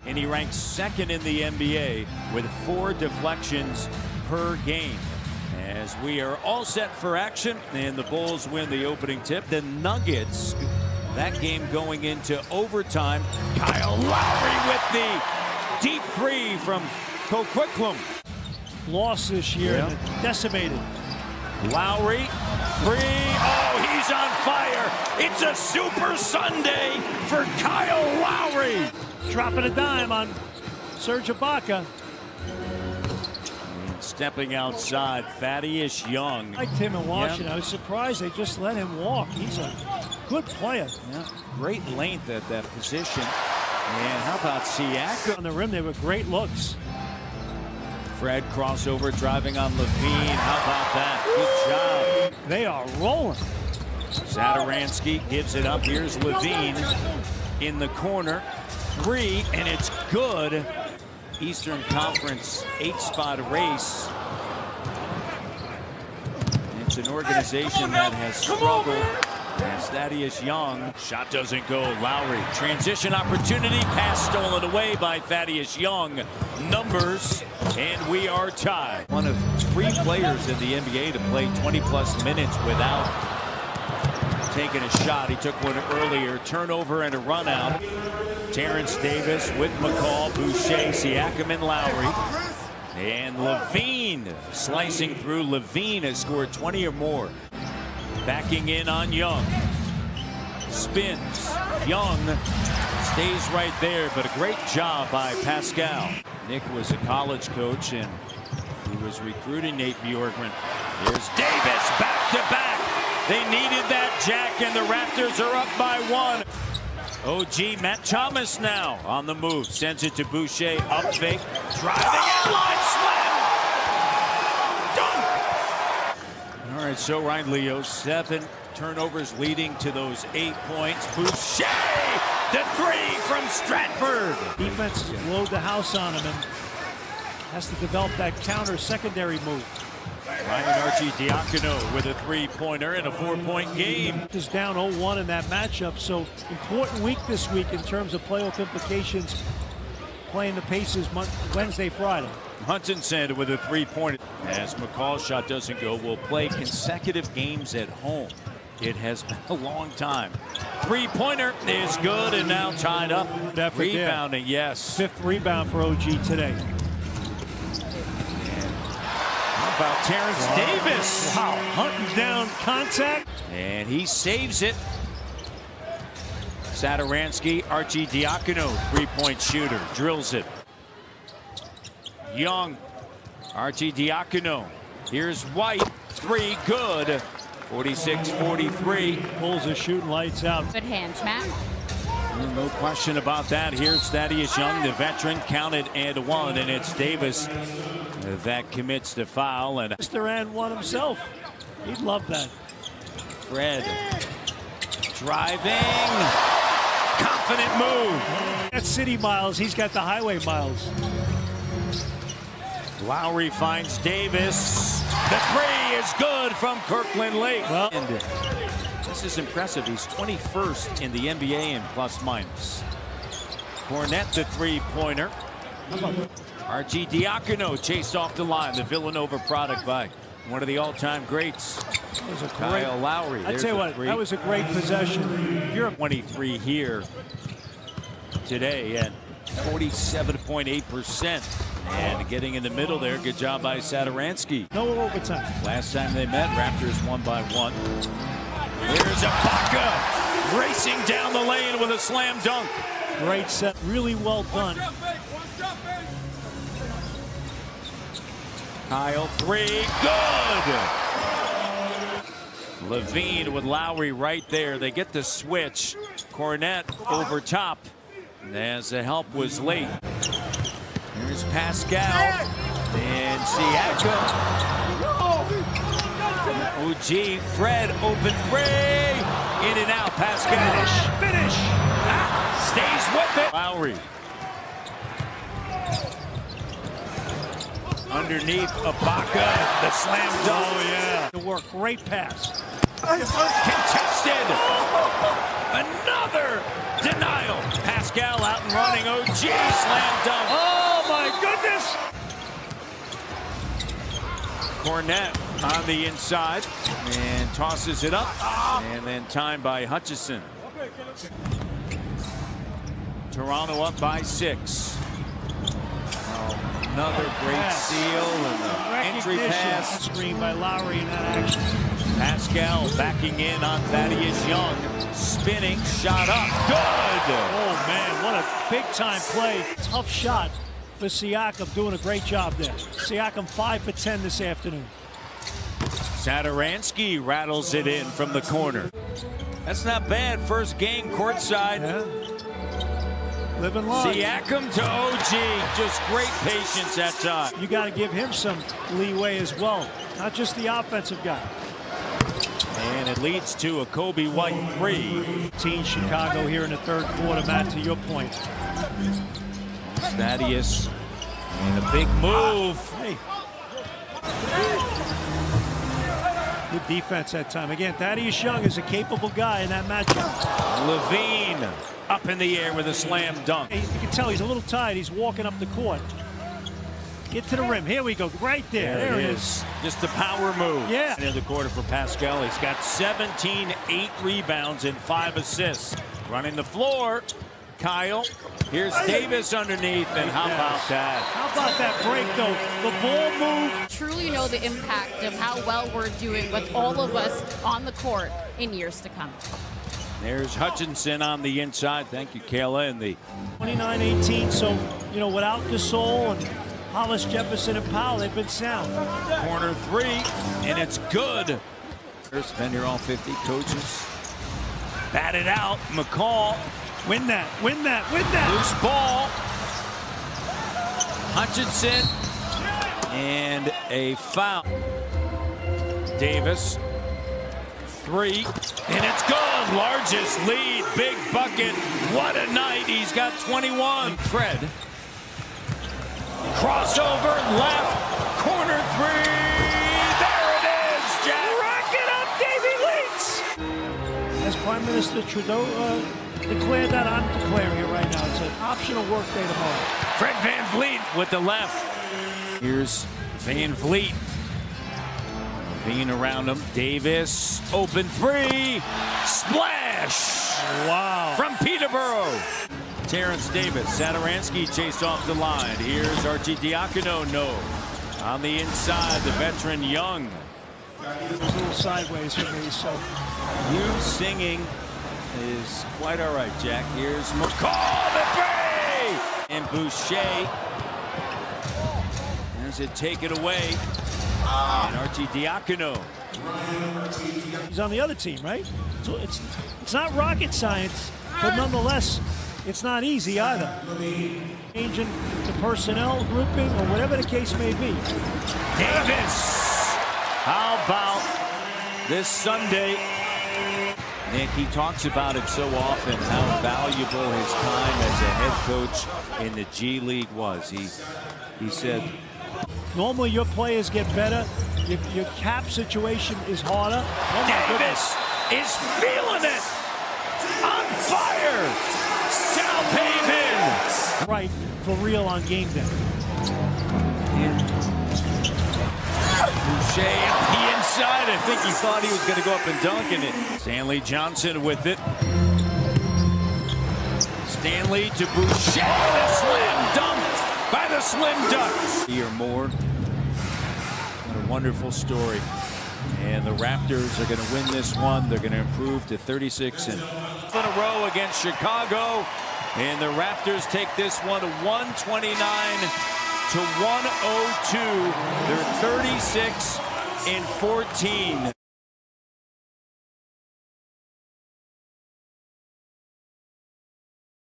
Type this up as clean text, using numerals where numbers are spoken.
And he ranks second in the NBA with 4 deflections per game. As we are all set for action, and the Bulls win the opening tip. The Nuggets, that game going into overtime. Kyle Lowry with the deep 3 from Coquitlam. Lost this year, and decimated. Lowry, 3. Oh, he's on fire. It's a Super Sunday for Kyle Lowry. Dropping a dime on Serge Ibaka. Stepping outside, Thaddeus Young. I liked him in Washington. I was surprised they just let him walk. He's a good player. Yeah, great length at that position. And how about Siakam? On the rim, they were great looks. Fred crossover driving on Levine. How about that? Good job. They are rolling. Satoransky gives it up. Here's Levine in the corner. 3, and it's good. Eastern Conference 8-spot race. It's an organization that has struggled. As Thaddeus Young, shot doesn't go. Lowry, transition opportunity, pass stolen away by Thaddeus Young. Numbers, and we are tied. One of 3 players in the NBA to play 20-plus minutes without taking a shot. He took one earlier. Turnover and a run out. Terrence Davis with McCall, Boucher, Siakam, and Lowry. And Levine slicing through. Levine has scored 20 or more. Backing in on Young. Spins. Young stays right there, but a great job by Pascal. Nick was a college coach, and he was recruiting Nate Bjorkman. Here's Davis back to back. They needed that jack, and the Raptors are up by 1. OG Matt Thomas now on the move. Sends it to Boucher. Up fake. Driving in. Line slam. Dunk. All right, so Ryan Leo, 7 turnovers leading to those 8 points. Boucher, the 3 from Stratford. Defense load the house on him and has to develop that counter secondary move. Ryan Arcidiacono with a 3-pointer in a 4-point game. Is down 0-1 in that matchup, so important week this week in terms of playoff implications. Playing the Pacers Wednesday, Friday. Hutchinson with a 3-pointer. As McCall's shot doesn't go, will play consecutive games at home. It has been a long time. 3-pointer is good, and now tied up. Rebounding, yes. 5th rebound for OG today. About Terrence Davis. Wow, hunting down contact. And he saves it. Satoransky, Arcidiacono, 3-point shooter, drills it. Young, Arcidiacono. Here's White, 3, good. 46-43. Bulls are shooting lights out. Good hands, Matt. No question about that. Here's Thaddeus Young, the veteran, counted and 1, and it's Davis that commits the foul. And Mr. and 1 himself. He'd love that. Fred driving, confident move. That's city miles. He's got the highway miles. Lowry finds Davis. The 3 is good from Kirkland Lake. Well, and this is impressive. He's 21st in the NBA in plus minus. Cornette, the 3-pointer. Arcidiacono chased off the line. The Villanova product by one of the all-time greats. Was a great, Kyle Lowry. I'd say what, that was a great possession. You're 23 here today at 47.8%. And getting in the middle there, good job by Satoransky. No overtime. Last time they met, Raptors won by 1. There's Ibaka racing down the lane with a slam dunk. Great set, really well done. Kyle, 3, good. Levine with Lowry right there. They get the switch. Cornette over top as the help was late. Here's Pascal and Siakam. OG, Fred, open 3. In and out, Pascal. Finish. Stays with it. Lowry. Underneath Ibaka, the slam dunk. Oh, yeah. To work, great pass. Contested. Another denial. Pascal out and running. OG slam dunk. Oh my goodness! Cornette on the inside and tosses it up, and then timed by Hutchison. Toronto up by 6. Another great steal and the entry pass. Screen by Lowry in that action. Pascal backing in on Thaddeus Young. Spinning, shot up. Good! Oh man, what a big time play. Tough shot for Siakam, doing a great job there. Siakam 5 for 10 this afternoon. Satoransky rattles it in from the corner. That's not bad. First game courtside. Yeah. Living large. Siakam to OG. Just great patience that time. You got to give him some leeway as well. Not just the offensive guy. And it leads to a Kobe White 3. Team Chicago here in the third quarter, Matt, to your point. Thaddeus and a big move. Hey. Good defense that time. Again, Thaddeus Young is a capable guy in that matchup. Levine up in the air with a slam dunk. You can tell he's a little tired. He's walking up the court. Get to the rim. Here we go. Right there. There it is. Just a power move. Yeah. In the quarter for Pascal. He's got 17, 8 rebounds, and 5 assists. Running the floor. Kyle. Here's Davis underneath, and how about that? How about that break, though? The ball move. Truly know the impact of how well we're doing with all of us on the court in years to come. There's Hutchinson on the inside. Thank you, Kayla. And the 29-18, so, you know, without Gasol and Hollis, Jefferson, and Powell, they've been sound. corner 3, and it's good. Spend your all 50 coaches. Batted out. McCall. Win that, win that, win that. Loose ball. Hutchinson. And a foul. Davis. 3. And it's good. Largest lead. Big bucket. What a night. He's got 21. Fred. Crossover. Left. Corner 3. There it is, Jack. Rack it up, Davey Leeds. As Prime Minister Trudeau declared that, I'm declaring it right now. It's an optional work day tomorrow. Fred VanVleet with the left. Here's VanVleet. Levine around him. Davis. Open 3. Splash. Wow. From Peterborough. Terrence Davis. Satoransky chased off the line. Here's Archie Diacono. No. On the inside, the veteran Young. It's a little sideways for me, so. You singing is quite all right, Jack. Here's McCall, the 3! And Boucher. As it taken away. And Archie Diacono. He's on the other team, right? So it's not rocket science, but nonetheless, it's not easy either. Changing the personnel grouping or whatever the case may be. Davis. How about this Sunday? Nick, he talks about it so often, how valuable his time as a head coach in the G League was. He said, normally your players get better. Your cap situation is harder. Oh Davis is feeling it. On fire. South Haven. Right, for real on game day. Boucher empty inside. I think he thought he was going to go up and dunk in it. Stanley Johnson with it. Stanley to Boucher. The slam dunk by the Slim Duck. Or more. What a wonderful story. And the Raptors are going to win this one. They're going to improve to 36 in a row against Chicago. And the Raptors take this one to 129 to 102. They're 36 in 14.